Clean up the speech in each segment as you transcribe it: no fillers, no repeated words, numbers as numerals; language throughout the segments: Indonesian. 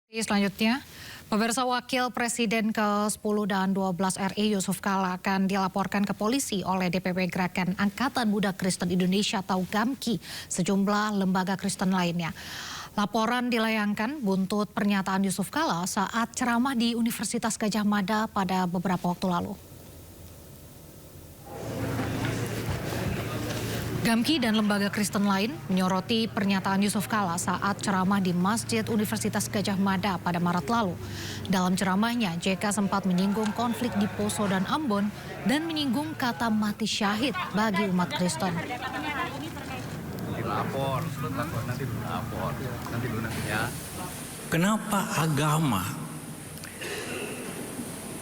Selanjutnya, pemirsa Wakil Presiden ke-10 dan 12 RI Yusuf Kala akan dilaporkan ke polisi oleh DPP Gerakan Angkatan Muda Kristen Indonesia atau GAMKI, sejumlah lembaga Kristen lainnya. Laporan dilayangkan buntut pernyataan Yusuf Kala saat ceramah di Universitas Gadjah Mada pada beberapa waktu lalu. GAMKI dan lembaga Kristen lain menyoroti pernyataan Yusuf Kala saat ceramah di Masjid Universitas Gadjah Mada pada Maret lalu. Dalam ceramahnya, JK sempat menyinggung konflik di Poso dan Ambon dan menyinggung kata mati syahid bagi umat Kristen. Kenapa agama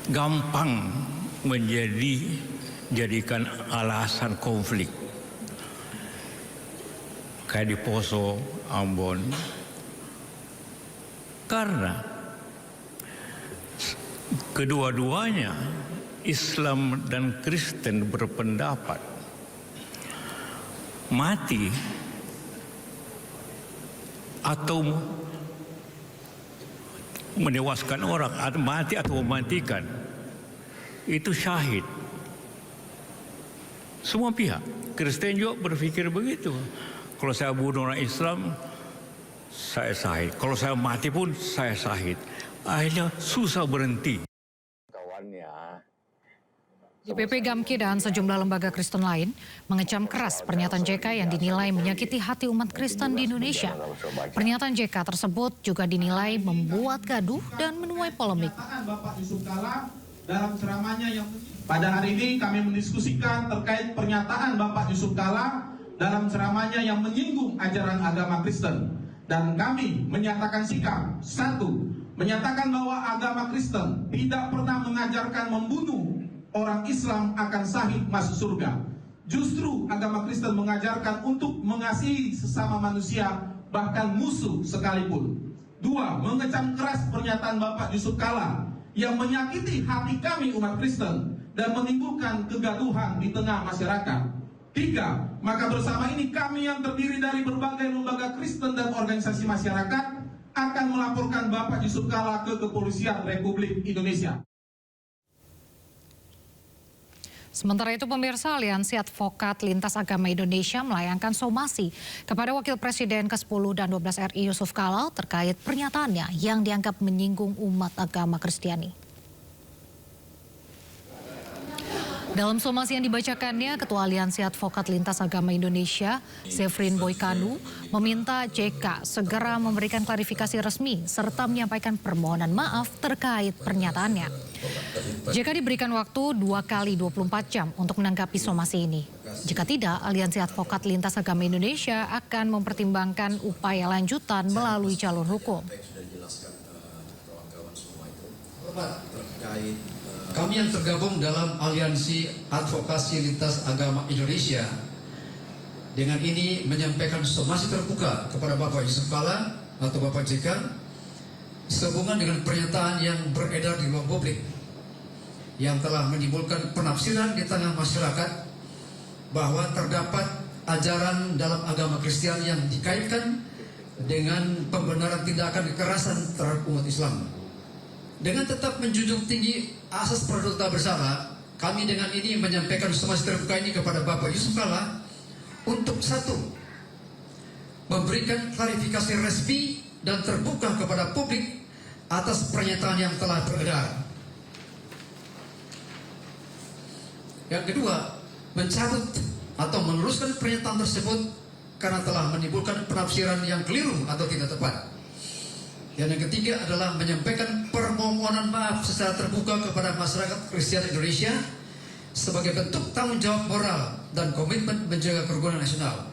gampang jadikan alasan konflik? Kayak di Poso, Ambon. Karena kedua-duanya Islam dan Kristen berpendapat mati atau menewaskan orang, atau mati atau mematikan itu syahid. Semua pihak Kristen juga berpikir begitu. Kalau saya bunuh orang Islam, saya syahid. Kalau saya mati pun, saya syahid. Akhirnya susah berhenti. DPP GAMKI dan sejumlah lembaga Kristen lain mengecam keras pernyataan JK yang dinilai menyakiti hati umat Kristen di Indonesia. Pernyataan JK tersebut juga dinilai membuat gaduh dan menuai polemik. Bapak Yusuf Kala dalam ceramahnya yang pada hari ini kami mendiskusikan terkait pernyataan Bapak Yusuf Kala dalam ceramahnya yang menyinggung ajaran agama Kristen, dan kami menyatakan sikap. Satu, menyatakan bahwa agama Kristen tidak pernah mengajarkan membunuh orang Islam akan sahih masuk surga. Justru agama Kristen mengajarkan untuk mengasihi sesama manusia, bahkan musuh sekalipun. Dua, mengecam keras pernyataan Bapak Yusuf Kala yang menyakiti hati kami umat Kristen dan menimbulkan kegaduhan di tengah masyarakat. Tiga, maka bersama ini kami yang terdiri dari berbagai lembaga Kristen dan organisasi masyarakat akan melaporkan Bapak Yusuf Kala ke Kepolisian Republik Indonesia. Sementara itu, pemirsa, Aliansi Advokat Lintas Agama Indonesia melayangkan somasi kepada Wakil Presiden ke-10 dan 12 RI Yusuf Kala terkait pernyataannya yang dianggap menyinggung umat agama Kristiani. Dalam somasi yang dibacakannya, Ketua Aliansi Advokat Lintas Agama Indonesia, Zefrin Boykanu, meminta JK segera memberikan klarifikasi resmi serta menyampaikan permohonan maaf terkait pernyataannya. JK diberikan waktu 2 kali 24 jam untuk menanggapi somasi ini. Jika tidak, Aliansi Advokat Lintas Agama Indonesia akan mempertimbangkan upaya lanjutan melalui jalur hukum. Kami yang tergabung dalam Aliansi Advokasi Lintas Agama Indonesia dengan ini menyampaikan somasi terbuka kepada Bapak Yusuf Kala atau Bapak JK sehubungan dengan pernyataan yang beredar di ruang publik yang telah menimbulkan penafsiran di tengah masyarakat bahwa terdapat ajaran dalam agama Kristen yang dikaitkan dengan pembenaran tindakan kekerasan terhadap umat Islam. Dengan tetap menjunjung tinggi asas praduga bersama, kami dengan ini menyampaikan somasi terbuka ini kepada Bapak Yusuf Kala untuk satu, memberikan klarifikasi resmi dan terbuka kepada publik atas pernyataan yang telah beredar. Yang kedua, mencabut atau meluruskan pernyataan tersebut karena telah menimbulkan penafsiran yang keliru atau tidak tepat. Dan yang ketiga adalah menyampaikan permohonan maaf secara terbuka kepada masyarakat Kristen Indonesia sebagai bentuk tanggung jawab moral dan komitmen menjaga kerukunan nasional.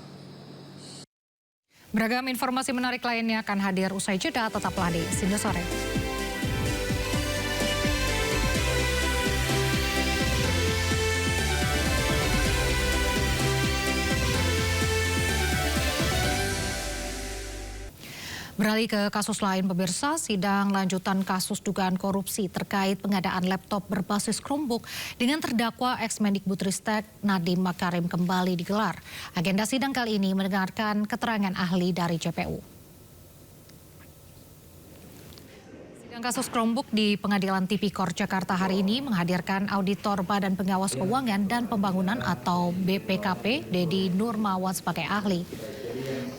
Beragam informasi menarik lainnya akan hadir usai jeda, tetaplah di Sindo Sore. Beralih ke kasus lain, pemirsa, sidang lanjutan kasus dugaan korupsi terkait pengadaan laptop berbasis Chromebook dengan terdakwa ex-Mendikbudristek Nadiem Makarim kembali digelar. Agenda sidang kali ini mendengarkan keterangan ahli dari JPU. Sidang kasus Chromebook di Pengadilan Tipikor Jakarta hari ini menghadirkan auditor Badan Pengawas Keuangan dan Pembangunan atau BPKP, Dedi Nurmawat sebagai ahli.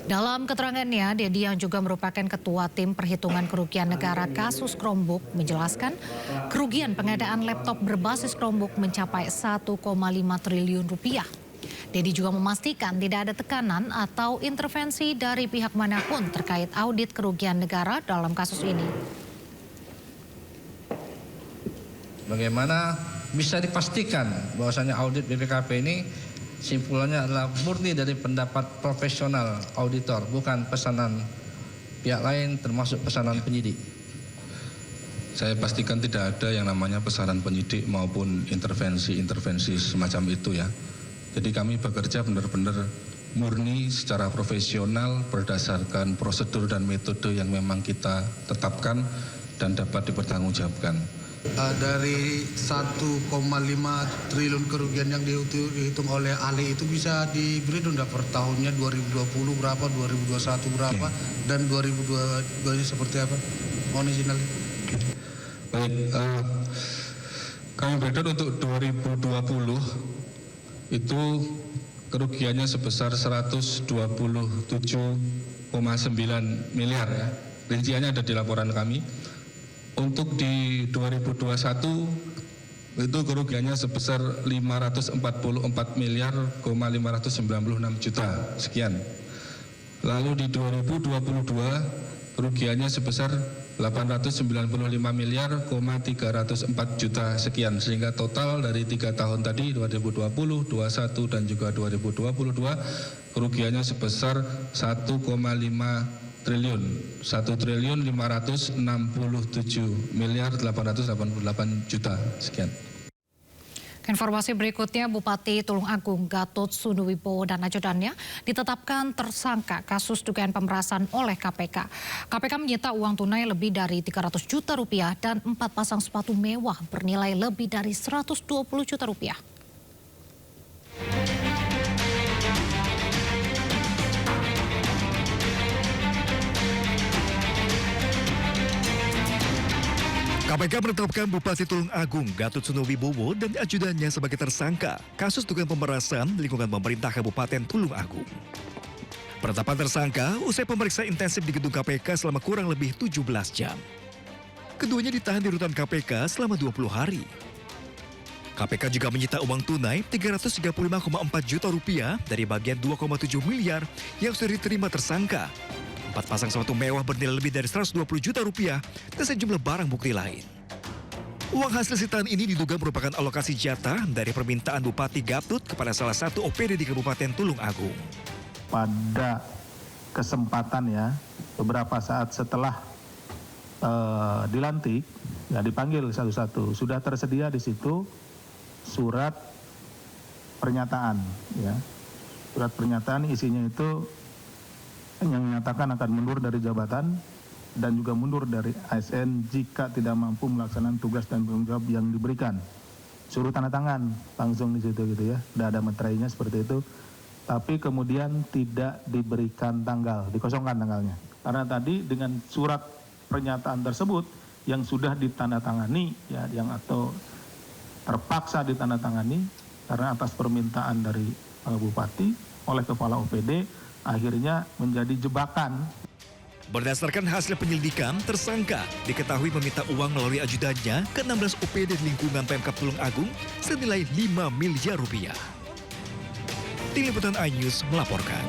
Dalam keterangannya, Dedi yang juga merupakan ketua tim perhitungan kerugian negara kasus Chromebook menjelaskan kerugian pengadaan laptop berbasis Chromebook mencapai 1,5 triliun rupiah. Dedi juga memastikan tidak ada tekanan atau intervensi dari pihak manapun terkait audit kerugian negara dalam kasus ini. Bagaimana bisa dipastikan bahwasanya audit BPKP ini simpulannya adalah murni dari pendapat profesional auditor, bukan pesanan pihak lain termasuk pesanan penyidik. Saya pastikan tidak ada yang namanya pesanan penyidik maupun intervensi semacam itu ya. Jadi kami bekerja benar-benar murni secara profesional berdasarkan prosedur dan metode yang memang kita tetapkan dan dapat dipertanggungjawabkan. Dari 1,5 triliun kerugian yang dihitung oleh ahli itu bisa diberi dong per tahunnya 2020 berapa, 2021 berapa, dan 2022 ini seperti apa? Mohon izin Ali. Baik, kami beredar untuk 2020 itu kerugiannya sebesar 127,9 miliar ya. Rinciannya ada di laporan kami. Untuk di 2021 itu kerugiannya sebesar 544 miliar, 596 juta sekian. Lalu di 2022 kerugiannya sebesar 895 miliar, 304 juta sekian. Sehingga total dari 3 tahun tadi 2020, 2021 dan juga 2022 kerugiannya sebesar 1,5 triliun, 1 triliun 567 miliar 888 juta sekian. Informasi berikutnya, Bupati Tulung Agung Gatot Sunuwibowo dan ajudannya ditetapkan tersangka kasus dugaan pemerasan oleh KPK. KPK menyita uang tunai lebih dari 300 juta rupiah dan 4 pasang sepatu mewah bernilai lebih dari 120 juta rupiah. KPK menetapkan Bupati Tulung Agung Gatot Sunuwibowo dan ajudannya sebagai tersangka kasus dugaan pemerasan lingkungan pemerintah Kabupaten Tulung Agung. Penetapan tersangka usai pemeriksaan intensif di gedung KPK selama kurang lebih 17 jam. Keduanya ditahan di rutan KPK selama 20 hari. KPK juga menyita uang tunai 335,4 juta rupiah dari bagian 2,7 miliar yang sudah diterima tersangka. 4 pasang sepatu mewah bernilai lebih dari 120 juta rupiah dan sejumlah barang bukti lain. Uang hasil sitaan ini diduga merupakan alokasi jatah dari permintaan Bupati Gatot kepada salah satu OPD di Kabupaten Tulung Agung. Pada kesempatan ya, beberapa saat setelah dilantik, ya dipanggil satu-satu. Sudah tersedia di situ surat pernyataan, ya. Surat pernyataan isinya itu yang menyatakan akan mundur dari jabatan dan juga mundur dari ASN jika tidak mampu melaksanakan tugas dan tanggung jawab yang diberikan. Suruh tanda tangan langsung di situ gitu ya. Sudah ada meterainya seperti itu. Tapi kemudian tidak diberikan tanggal, dikosongkan tanggalnya. Karena tadi dengan surat pernyataan tersebut yang sudah ditandatangani ya, yang atau terpaksa ditandatangani karena atas permintaan dari Bupati oleh Kepala OPD, akhirnya menjadi jebakan. Berdasarkan hasil penyelidikan, tersangka diketahui meminta uang melalui ajudannya ke 16 OPD di lingkungan Pemkab Tulung Agung senilai 5 miliar rupiah. Tim Liputan iNews melaporkan.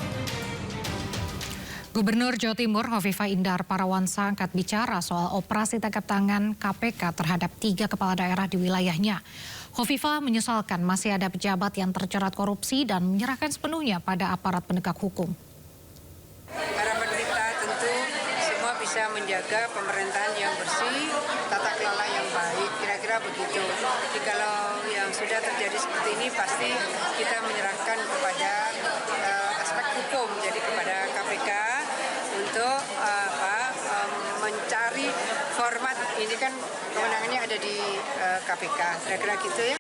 Gubernur Jawa Timur Hovifah Indar Parawansa angkat bicara soal operasi tangkap tangan KPK terhadap 3 kepala daerah di wilayahnya. Hovifah menyesalkan masih ada pejabat yang terjerat korupsi dan menyerahkan sepenuhnya pada aparat penegak hukum. Harapan kita tentu semua bisa menjaga pemerintahan yang bersih, tata kelola yang baik, kira-kira begitu. Jadi kalau yang sudah terjadi seperti ini pasti kita menyerahkan kepada aspek hukum, jadi kepada KPK untuk mencari format. Ini kan kewenangannya ada di KPK, kira-kira gitu ya.